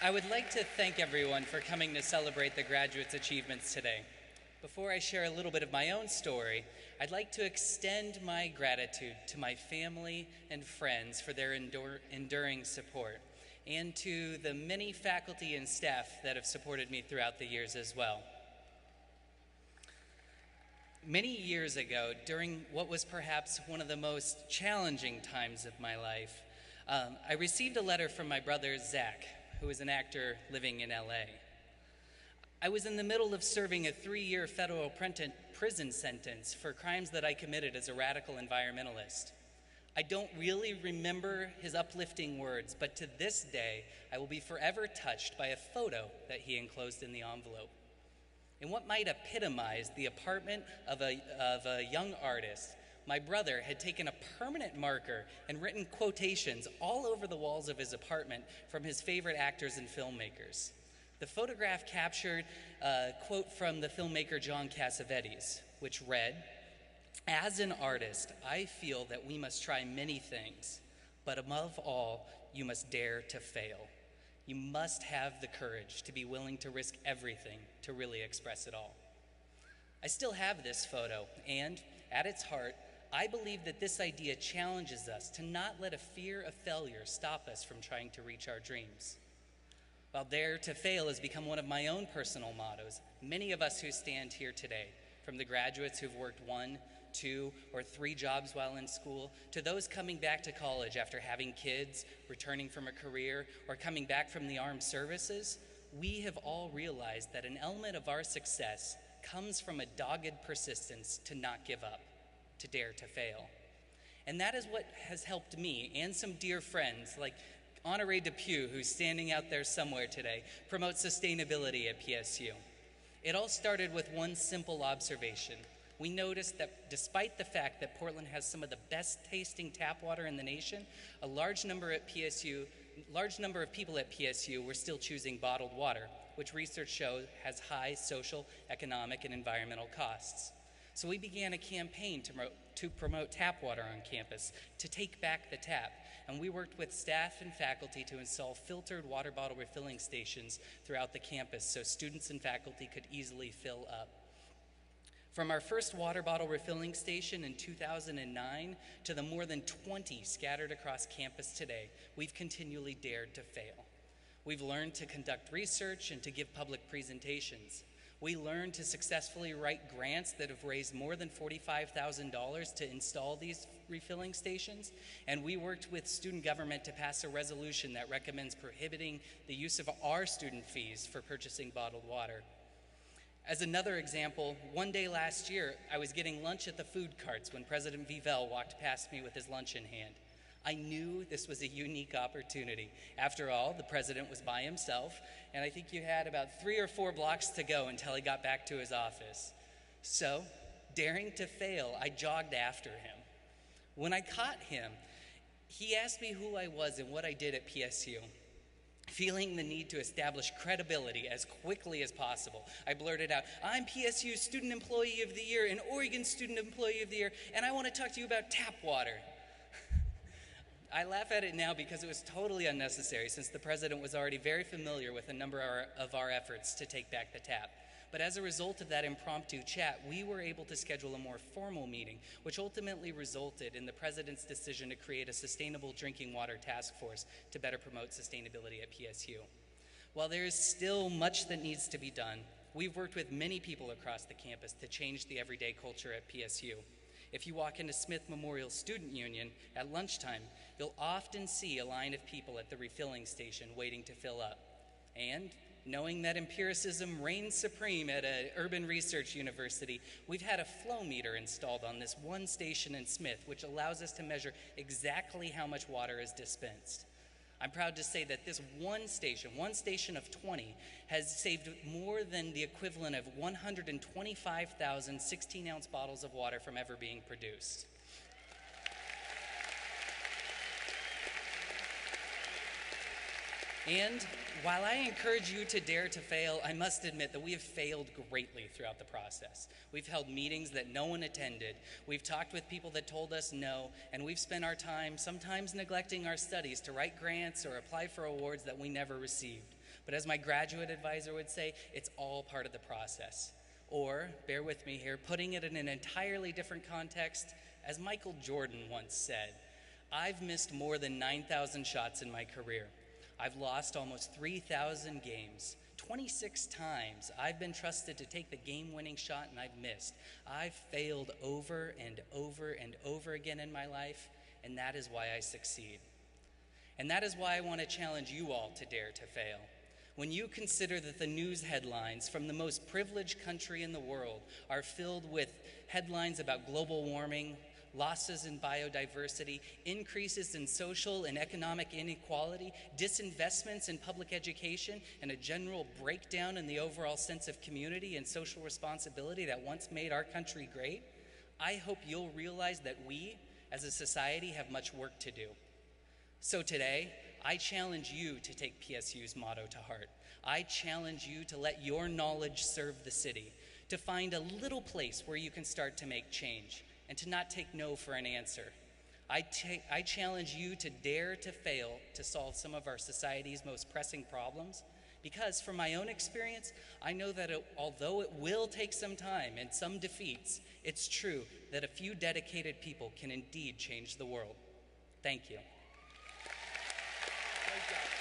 I would like to thank everyone for coming to celebrate the graduates' achievements today. Before I share a little bit of my own story, I'd like to extend my gratitude to my family and friends for their enduring support, and to the many faculty and staff that have supported me throughout the years as well. Many years ago, during what was perhaps one of the most challenging times of my life, I received a letter from my brother, Zach, who is an actor living in LA. I was in the middle of serving a 3-year federal prison sentence for crimes that I committed as a radical environmentalist. I don't really remember his uplifting words, but to this day, I will be forever touched by a photo that he enclosed in the envelope. In what might epitomize the apartment of a young artist, my brother had taken a permanent marker and written quotations all over the walls of his apartment from his favorite actors and filmmakers. The photograph captured a quote from the filmmaker John Cassavetes, which read, "As an artist, I feel that we must try many things, but above all, you must dare to fail. You must have the courage to be willing to risk everything to really express it all." I still have this photo, and at its heart, I believe that this idea challenges us to not let a fear of failure stop us from trying to reach our dreams. While dare to fail has become one of my own personal mottos, many of us who stand here today, from the graduates who've worked 1, 2, or 3 jobs while in school, to those coming back to college after having kids, returning from a career, or coming back from the armed services, we have all realized that an element of our success comes from a dogged persistence to not give up, to dare to fail. And that is what has helped me and some dear friends like Honoré Depew, who's standing out there somewhere today, promote sustainability at PSU. It all started with one simple observation. We noticed that despite the fact that Portland has some of the best tasting tap water in the nation, a large number of people at PSU were still choosing bottled water, which research shows has high social, economic, and environmental costs. So we began a campaign to promote tap water on campus, to take back the tap, and we worked with staff and faculty to install filtered water bottle refilling stations throughout the campus so students and faculty could easily fill up. From our first water bottle refilling station in 2009 to the more than 20 scattered across campus today, we've continually dared to fail. We've learned to conduct research and to give public presentations. We learned to successfully write grants that have raised more than $45,000 to install these refilling stations, and we worked with student government to pass a resolution that recommends prohibiting the use of our student fees for purchasing bottled water. As another example, one day last year, I was getting lunch at the food carts when President Vivell walked past me with his lunch in hand. I knew this was a unique opportunity. After all, the president was by himself, and I think you had about 3 or 4 blocks to go until he got back to his office. So, daring to fail, I jogged after him. When I caught him, he asked me who I was and what I did at PSU. Feeling the need to establish credibility as quickly as possible, I blurted out, "I'm PSU Student Employee of the Year and Oregon Student Employee of the Year, and I want to talk to you about tap water." I laugh at it now because it was totally unnecessary since the president was already very familiar with a number of our efforts to take back the tap. But as a result of that impromptu chat, we were able to schedule a more formal meeting, which ultimately resulted in the president's decision to create a sustainable drinking water task force to better promote sustainability at PSU. While there is still much that needs to be done, we've worked with many people across the campus to change the everyday culture at PSU. If you walk into Smith Memorial Student Union at lunchtime, you'll often see a line of people at the refilling station waiting to fill up. And knowing that empiricism reigns supreme at an urban research university, we've had a flow meter installed on this one station in Smith, which allows us to measure exactly how much water is dispensed. I'm proud to say that this one station of 20, has saved more than the equivalent of 125,000 16-ounce bottles of water from ever being produced. And while I encourage you to dare to fail, I must admit that we have failed greatly throughout the process. We've held meetings that no one attended. We've talked with people that told us no, and we've spent our time sometimes neglecting our studies to write grants or apply for awards that we never received. But as my graduate advisor would say, it's all part of the process. Or, bear with me here, putting it in an entirely different context, as Michael Jordan once said, I've missed more than 9,000 shots in my career. I've lost almost 3,000 games. 26 times I've been trusted to take the game-winning shot and I've missed. I've failed over and over and over again in my life, and that is why I succeed. And that is why I want to challenge you all to dare to fail. When you consider that the news headlines from the most privileged country in the world are filled with headlines about global warming, losses in biodiversity, increases in social and economic inequality, disinvestments in public education, and a general breakdown in the overall sense of community and social responsibility that once made our country great, I hope you'll realize that we, as a society, have much work to do. So today, I challenge you to take PSU's motto to heart. I challenge you to let your knowledge serve the city, to find a little place where you can start to make change, and to not take no for an answer. I challenge you to dare to fail to solve some of our society's most pressing problems, because from my own experience, I know that although it will take some time and some defeats, it's true that a few dedicated people can indeed change the world. Thank you. Great job.